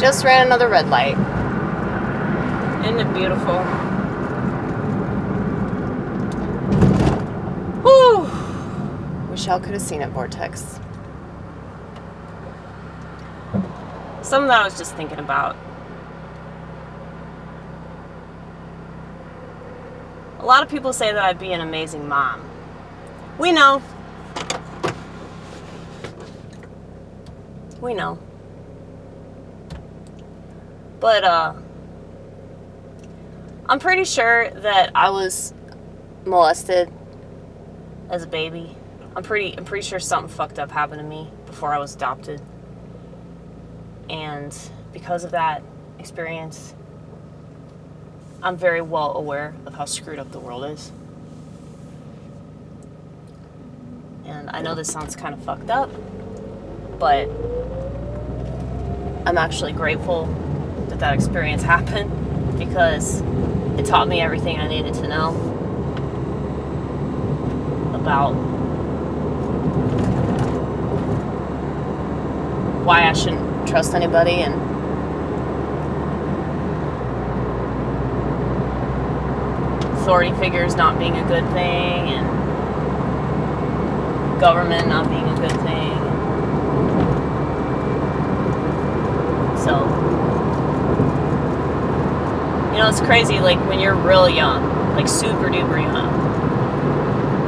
Just ran another red light. Isn't it beautiful? Whew. Wish y'all could have seen it, Vortex. Something that I was just thinking about. A lot of people say that I'd be an amazing mom. We know. We know. But, I'm pretty sure that I was molested as a baby. I'm pretty sure something fucked up happened to me before I was adopted. And because of that experience, I'm very well aware of how screwed up the world is. And I know this sounds kind of fucked up, but I'm actually grateful that that experience happened because it taught me everything I needed to know about why I shouldn't trust anybody and authority figures not being a good thing and government not being a good thing. So, you know, it's crazy, like when you're real young, like super duper young,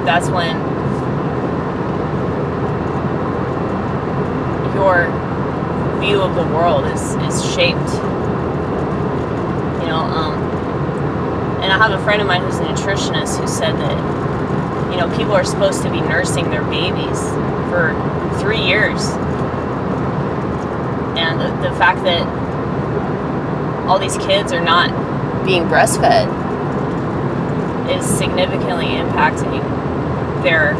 that's when your view of the world is shaped. You know, and I have a friend of mine who's a nutritionist who said that, you know, people are supposed to be nursing their babies for 3 years. And the fact that all these kids are not Being breastfed. is significantly impacting their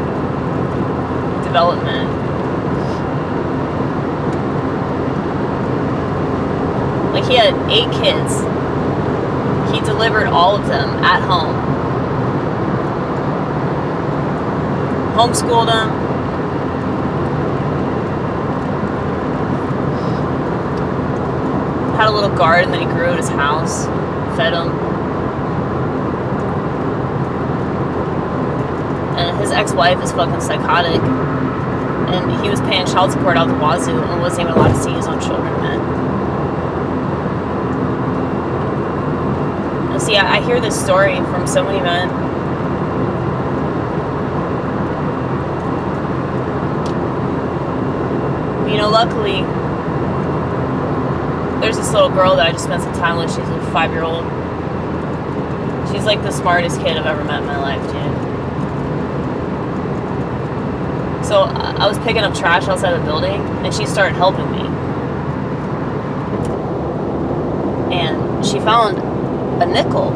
development. Like, he had 8 kids. He delivered all of them at home. Homeschooled them. Had a little garden that he grew at his house. Fed them. And his ex-wife is fucking psychotic. And he was paying child support out the wazoo and wasn't even allowed to see his own children, man. And see, I hear this story from so many men. You know, luckily, there's this little girl that I just spent some time with. She's a 5-year-old. She's like the smartest kid I've ever met in my life, dude. So I was picking up trash outside the building, and she started helping me. And she found a nickel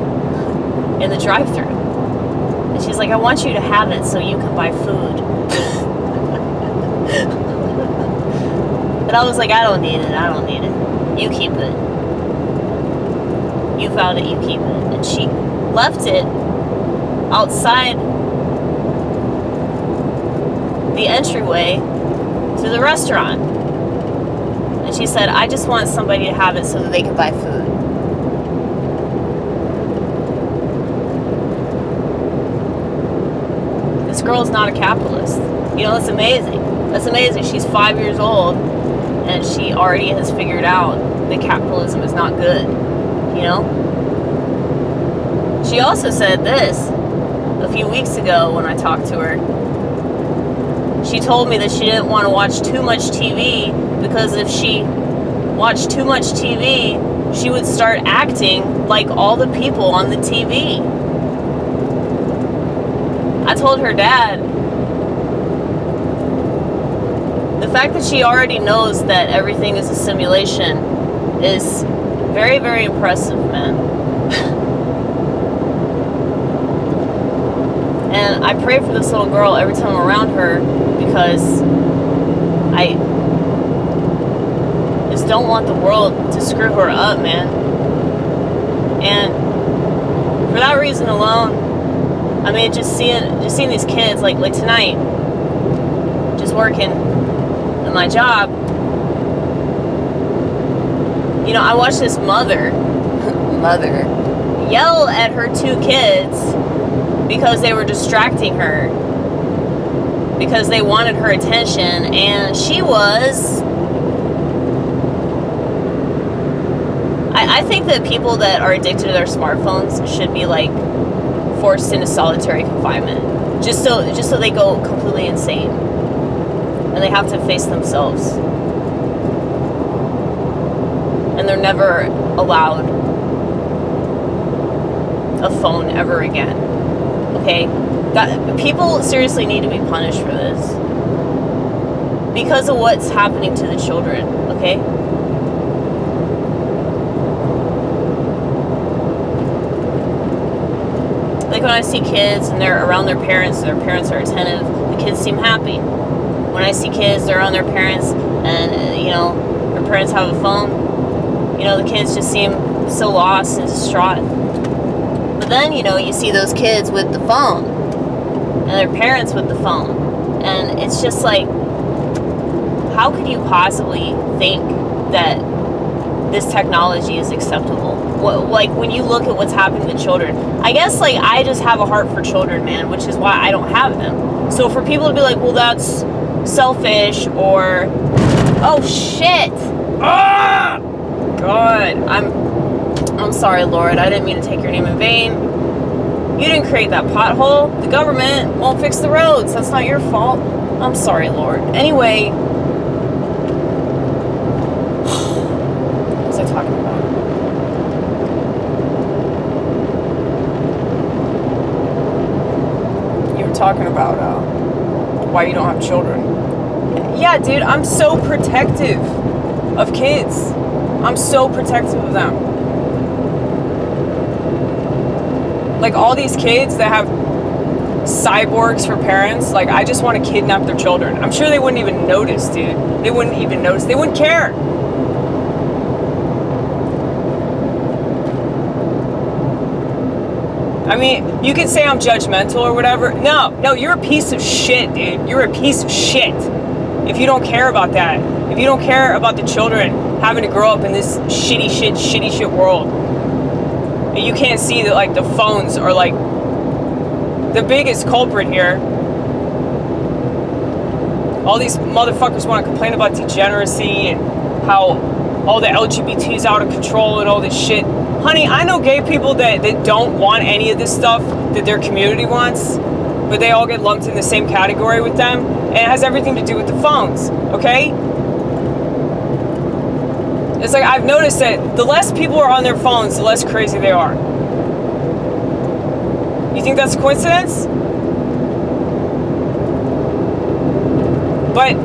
in the drive-thru. And she's like, I want you to have it so you can buy food. And I was like, I don't need it. You keep it. You found it, you keep it. And she left it outside the entryway to the restaurant. And she said, I just want somebody to have it so that they can buy food. This girl's not a capitalist. You know, that's amazing. That's amazing. She's 5 years old and she already has figured out that capitalism is not good. You know? She also said this a few weeks ago when I talked to her. She told me that she didn't want to watch too much TV because if she watched too much TV, she would start acting like all the people on the TV. I told her dad, the fact that she already knows that everything is a simulation is very, very impressive, man. And I pray for this little girl every time I'm around her because I just don't want the world to screw her up, man. And for that reason alone, I mean, just seeing these kids, like tonight, just working at my job, I watched this mother yell at her 2 kids because they were distracting her, because they wanted her attention, and she was... I think that people that are addicted to their smartphones should be, like, forced into solitary confinement, just so they go completely insane, and they have to face themselves, and they're never allowed a phone ever again. Okay, people seriously need to be punished for this because of what's happening to the children. Okay. Like when I see kids and they're around their parents are attentive, the kids seem happy. When I see kids, they're around their parents and, their parents have a phone, the kids just seem so lost and distraught. But then, you see those kids with the phone and their parents with the phone. And it's just like, how could you possibly think that this technology is acceptable? Like, when you look at what's happening to children, I guess, like, I just have a heart for children, man, which is why I don't have them. So for people to be like, well, that's selfish, or, oh, shit. Ah! God, I'm sorry, Lord. I didn't mean to take your name in vain. You didn't create that pothole. The government won't fix the roads. That's not your fault. I'm sorry, Lord. Anyway, what was I talking about? Talking about why you don't have children. Yeah, dude, I'm so protective of kids. I'm so protective of them. Like, all these kids that have cyborgs for parents, like, I just want to kidnap their children. I'm sure they wouldn't even notice, dude. They wouldn't even notice. They wouldn't care. I mean, you could say I'm judgmental or whatever. No, you're a piece of shit, dude. You're a piece of shit. If you don't care about that. If you don't care about the children having to grow up in this shitty shit world. And you can't see that, like, the phones are, like, the biggest culprit here. All these motherfuckers want to complain about degeneracy and how all the LGBT's out of control and all this shit. Honey, I know gay people that don't want any of this stuff that their community wants, but they all get lumped in the same category with them, and it has everything to do with the phones, okay? It's like, I've noticed that the less people are on their phones, the less crazy they are. You think that's a coincidence? But,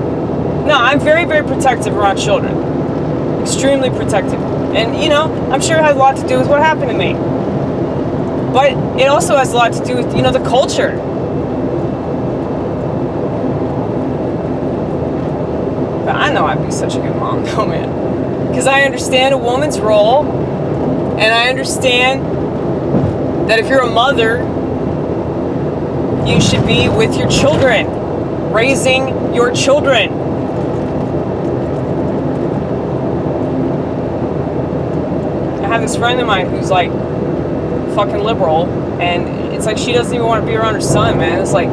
no, I'm very, very protective around children. Extremely protective. And, I'm sure it has a lot to do with what happened to me. But it also has a lot to do with, the culture. But I know I'd be such a good mom, though, man. Because I understand a woman's role. And I understand that if you're a mother, you should be with your children. Raising your children. I have this friend of mine who's like fucking liberal, and it's like she doesn't even want to be around her son, man. It's like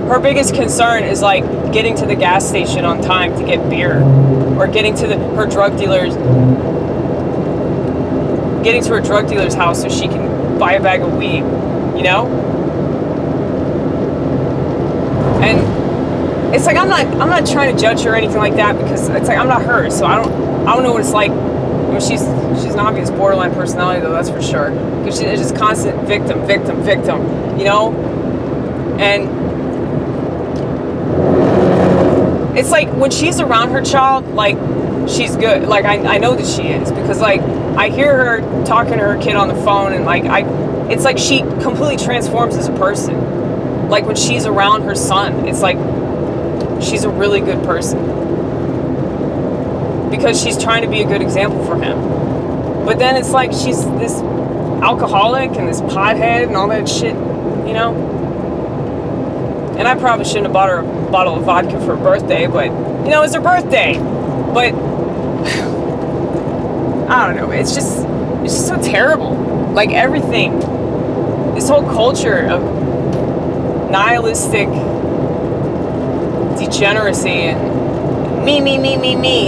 her biggest concern is like getting to the gas station on time to get beer, or getting to her drug dealer's house so she can buy a bag of weed, And it's like I'm not trying to judge her or anything like that, because it's like I'm not her, so I don't know what it's like. I mean, she's an obvious borderline personality, though, that's for sure. Because she's just constant victim, And it's like when she's around her child, like, she's good. Like, I know that she is, because, like, I hear her talking to her kid on the phone, and, like, it's like she completely transforms as a person. Like, when she's around her son, it's like she's a really good person. Because she's trying to be a good example for him. But then it's like she's this alcoholic and this pothead and all that shit, And I probably shouldn't have bought her a bottle of vodka for her birthday, but, it's her birthday. But I don't know. It's just so terrible. Like everything, this whole culture of nihilistic degeneracy and me,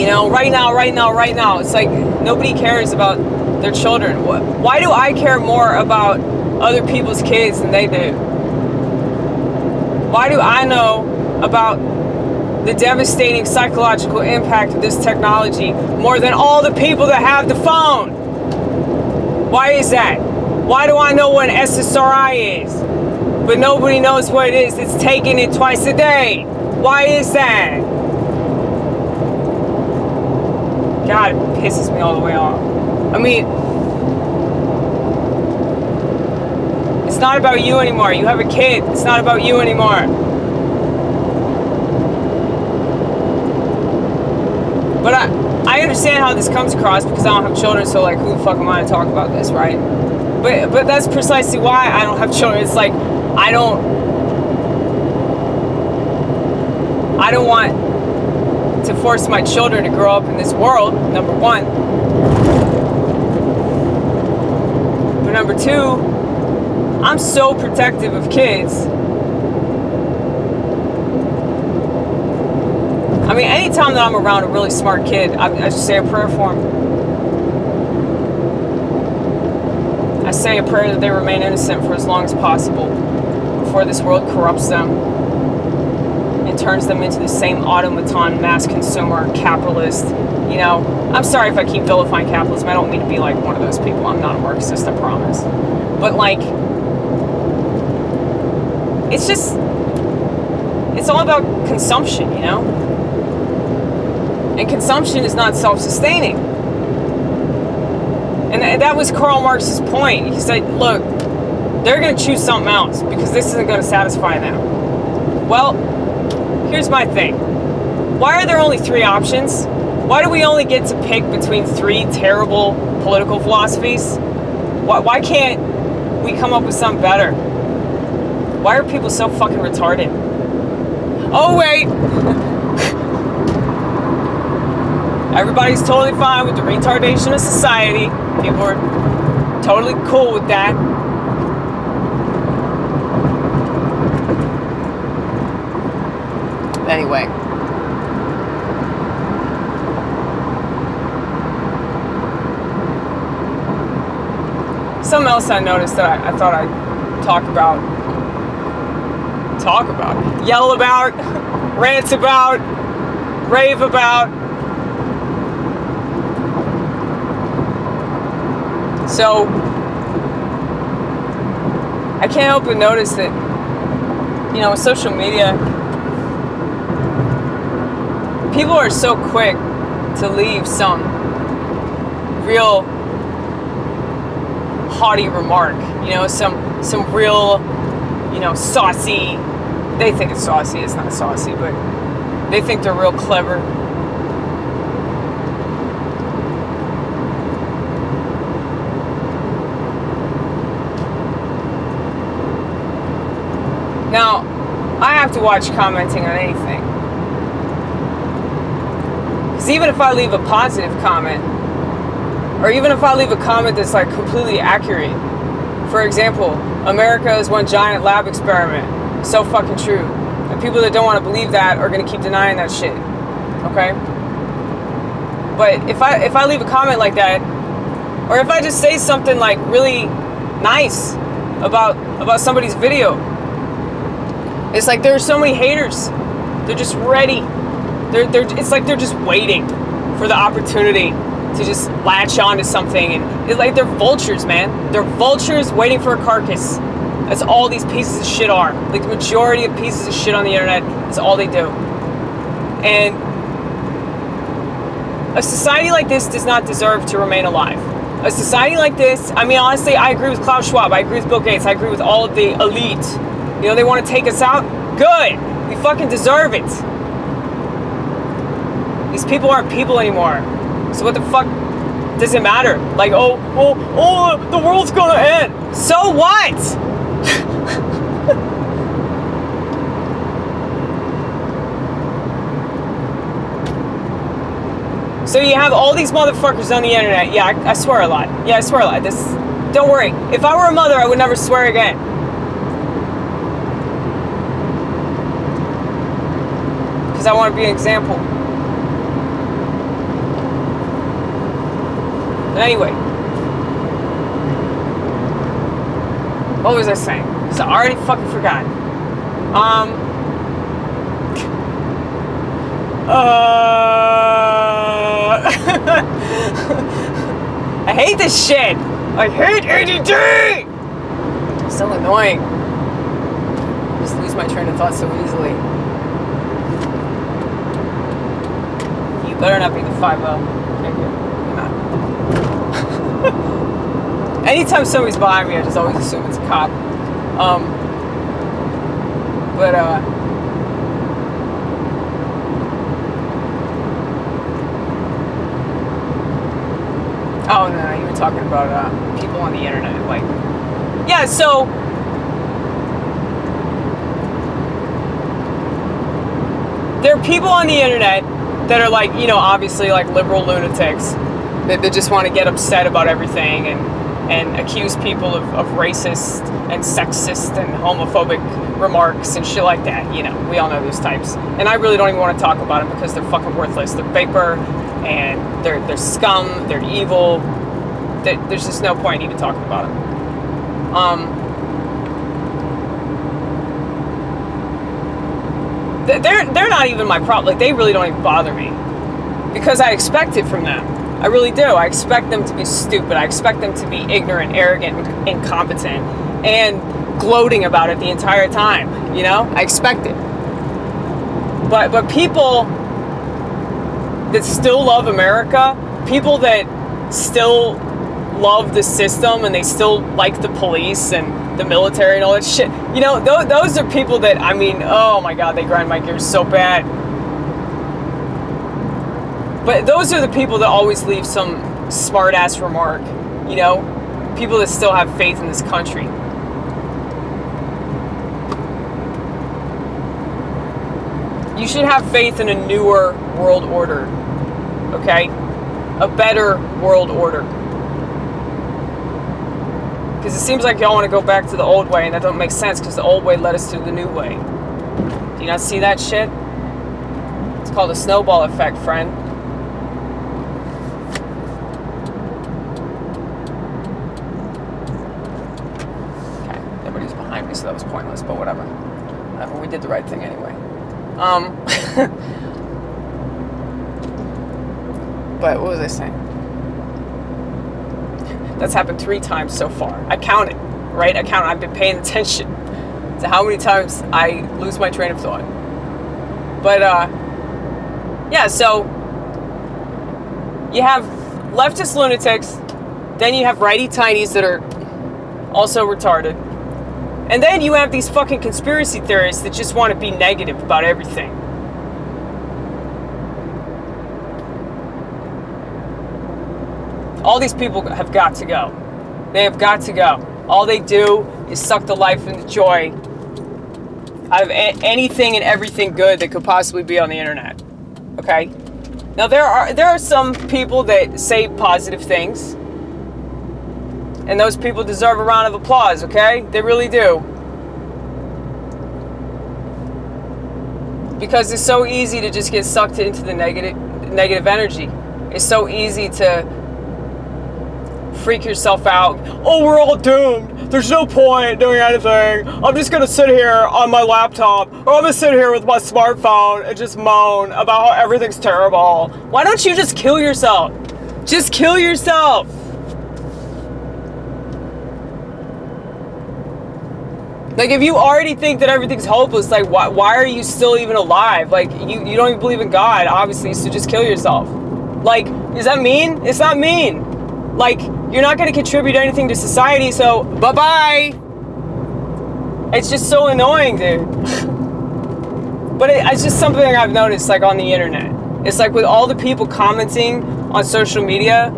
you know, right now. It's like nobody cares about their children. Why do I care more about other people's kids than they do? Why do I know about the devastating psychological impact of this technology more than all the people that have the phone? Why is that? Why do I know what an SSRI is, but nobody knows what it is? It's taking it twice a day. Why is that? God, it pisses me all the way off. I mean, it's not about you anymore. You have a kid. It's not about you anymore. But I understand how this comes across because I don't have children, so like, who the fuck am I to talk about this, right? But that's precisely why I don't have children. It's like, I don't want to force my children to grow up in this world, number one. But number two, I'm so protective of kids. I mean, anytime that I'm around a really smart kid, I just say a prayer for him. I say a prayer that they remain innocent for as long as possible before this world corrupts them and turns them into the same automaton, mass consumer, capitalist. You know, I'm sorry if I keep vilifying capitalism. I don't mean to be like one of those people. I'm not a Marxist, I promise. But like, it's all about consumption, you know? And consumption is not self-sustaining. And that was Karl Marx's point. He said, look, they're going to choose something else because this isn't going to satisfy them. Well, here's my thing. Why are there only 3 options? Why do we only get to pick between 3 terrible political philosophies? Why can't we come up with something better? Why are people so fucking retarded? Oh, wait. Everybody's totally fine with the retardation of society. People are totally cool with that. Anyway. Something else I noticed that I thought I'd talk about, yell about, rant about, rave about. So, I can't help but notice that, you know, with social media, people are so quick to leave some real haughty remark, you know, some real, you know, saucy, they think it's saucy, it's not saucy, but they think they're real clever. Now, I have to watch commenting on anything. Because even if I leave a positive comment, or even if I leave a comment that's like completely accurate, for example, America is one giant lab experiment, so fucking true. And people that don't want to believe that are going to keep denying that shit. Okay? But if I leave a comment like that, or if I just say something like really nice about somebody's video, it's like there are so many haters. They're just ready. It's like they're just waiting for the opportunity to just latch on to something. And it's like they're vultures, man. They're vultures waiting for a carcass. That's all these pieces of shit are. Like the majority of pieces of shit on the internet is all they do. And a society like this does not deserve to remain alive. A society like this, I mean, honestly, I agree with Klaus Schwab. I agree with Bill Gates. I agree with all of the elite. You know, they want to take us out? Good. We fucking deserve it. These people aren't people anymore. So what the fuck does it matter? Like, oh, the world's gonna end. So what? So you have all these motherfuckers on the internet. Yeah, I swear a lot. Yeah, I swear a lot. Don't worry. If I were a mother, I would never swear again. Because I want to be an example. But anyway. What was I saying? Because I already fucking forgot. I hate this shit. I hate ADD. It's so annoying. Just lose my train of thought so easily. You better not be the 5-0. Thank you. You're not. Anytime somebody's behind me, I just always assume it's a cop. Oh, no, you were talking about people on the internet. Like, yeah, so there are people on the internet that are like, you know, obviously like liberal lunatics that just want to get upset about everything and accuse people of racist and sexist and homophobic remarks and shit like that. You know, we all know those types. And I really don't even want to talk about them because they're fucking worthless. They're vapor. And they're scum, they're evil. There's just no point in even talking about them. They're not even my problem. Like, they really don't even bother me because I expect it from them. I really do. I expect them to be stupid. I expect them to be ignorant, arrogant, incompetent, and gloating about it the entire time. You know, I expect it. But people that still love America, people that still love the system and they still like the police and the military and all that shit, you know, those are people that, I mean, oh my God, they grind my gears so bad. But those are the people that always leave some smart ass remark, you know, people that still have faith in this country. You should have faith in a newer world order, okay? A better world order. Because it seems like y'all want to go back to the old way, and that don't make sense because the old way led us to the new way. Do you not see that shit? It's called a snowball effect, friend. Okay, everybody's behind me, so that was pointless, but whatever. We did the right thing anyway. But what was I saying? That's happened 3 times so far. I counted, right? I've been paying attention to how many times I lose my train of thought. But, yeah, so you have leftist lunatics, then you have righty-tighties that are also retarded, and then you have these fucking conspiracy theorists that just want to be negative about everything. All these people have got to go. They have got to go. All they do is suck the life and the joy out of anything and everything good that could possibly be on the internet. Okay? Now there are some people that say positive things, and those people deserve a round of applause. Okay? They really do. Because it's so easy to just get sucked into the negative energy. It's so easy to freak yourself out. Oh, we're all doomed. There's no point doing anything. I'm just gonna sit here on my laptop, or I'm gonna sit here with my smartphone and just moan about how everything's terrible. Why don't you just kill yourself? Just kill yourself. Like, if you already think that everything's hopeless, like, why are you still even alive? Like, you don't even believe in God, obviously, so just kill yourself. Like, is that mean? It's not mean. Like, you're not going to contribute anything to society, so bye-bye. It's just so annoying, dude. But it's just something I've noticed, like, on the internet. It's like with all the people commenting on social media,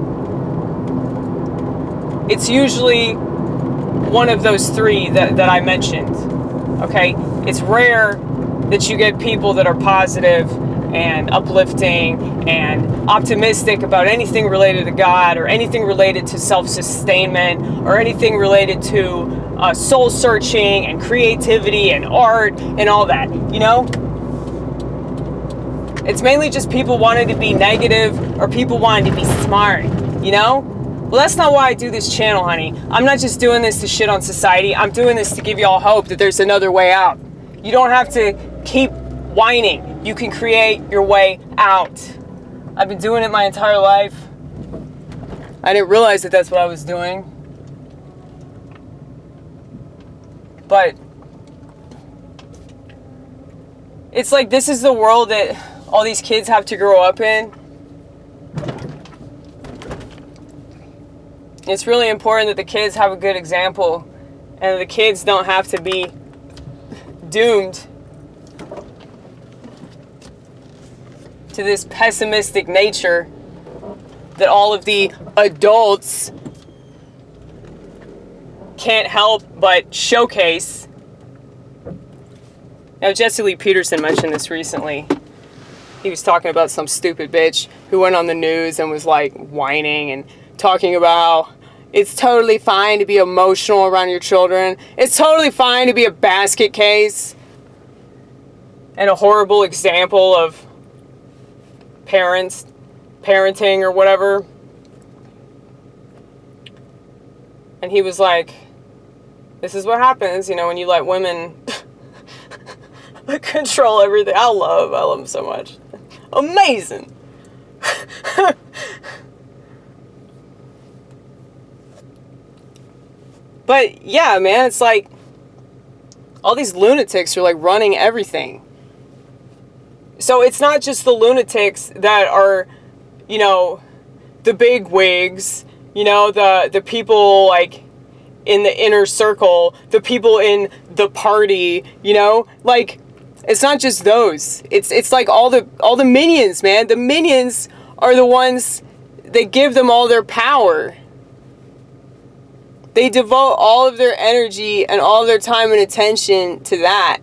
it's usually one of those 3 that I mentioned. Okay? It's rare that you get people that are positive and uplifting and optimistic about anything related to God or anything related to self-sustainment or anything related to soul searching and creativity and art and all that, you know? It's mainly just people wanting to be negative or people wanting to be smart, you know? Well, that's not why I do this channel, honey. I'm not just doing this to shit on society. I'm doing this to give y'all hope that there's another way out. You don't have to keep whining. You can create your way out. I've been doing it my entire life. I didn't realize that that's what I was doing. But it's like this is the world that all these kids have to grow up in. It's really important that the kids have a good example and the kids don't have to be doomed to this pessimistic nature that all of the adults can't help but showcase. Now, Jesse Lee Peterson mentioned this recently. He was talking about some stupid bitch who went on the news and was like whining and talking about it's totally fine to be emotional around your children. It's totally fine to be a basket case. And a horrible example of parenting or whatever. And he was like, this is what happens, you know, when you let women control everything. I love them so much. Amazing. But yeah, man, it's like all these lunatics are like running everything. So it's not just the lunatics that are, you know, the big wigs, you know, the people like in the inner circle, the people in the party, you know, like it's not just those. It's like all the minions, man. The minions are the ones that give them all their power. They devote all of their energy and all of their time and attention to that,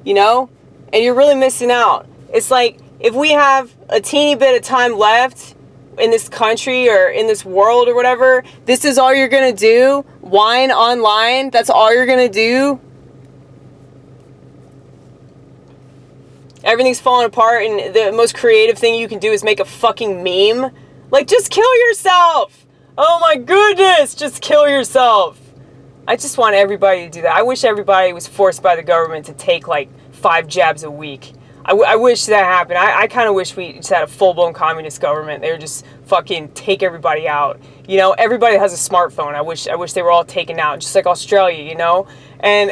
you know? And you're really missing out. It's like, if we have a teeny bit of time left in this country or in this world or whatever, this is all you're gonna do? Whine online? That's all you're gonna do? Everything's falling apart and the most creative thing you can do is make a fucking meme? Like, just kill yourself! Oh my goodness, just kill yourself. I just want everybody to do that. I wish everybody was forced by the government to take like 5 jabs a week. I wish that happened. I kind of wish we just had a full-blown communist government. They would just fucking take everybody out. You know, everybody has a smartphone. I wish they were all taken out, just like Australia, you know? And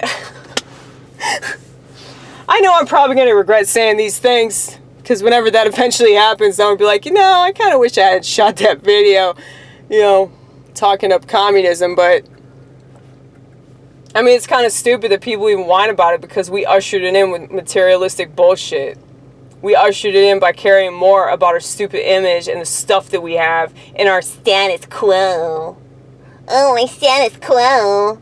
I know I'm probably going to regret saying these things, because whenever that eventually happens, I'm going to be like, you know, I kind of wish I had shot that video. You know, talking up communism, but I mean, it's kind of stupid that people even whine about it because we ushered it in with materialistic bullshit. We ushered it in by caring more about our stupid image and the stuff that we have in our status quo. Oh, my status quo.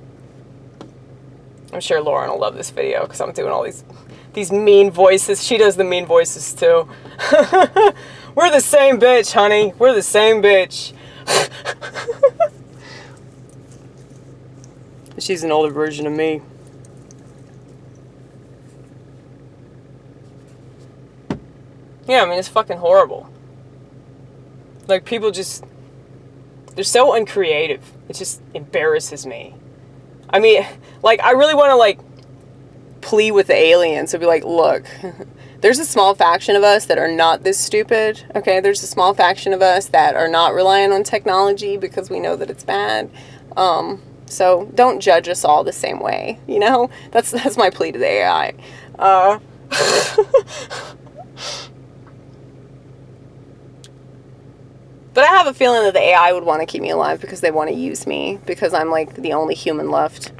I'm sure Lauren will love this video because I'm doing all these mean voices. She does the mean voices too. We're the same bitch, honey. We're the same bitch. She's an older version of me. Yeah, I mean, it's fucking horrible. Like, people just, they're so uncreative. It just embarrasses me. I mean, like, I really want to, like, plea with the aliens and be like, look, there's a small faction of us that are not this stupid, okay? There's a small faction of us that are not relying on technology because we know that it's bad. So don't judge us all the same way, you know? That's my plea to the AI. But I have a feeling that the AI would want to keep me alive because they want to use me, because I'm like the only human left.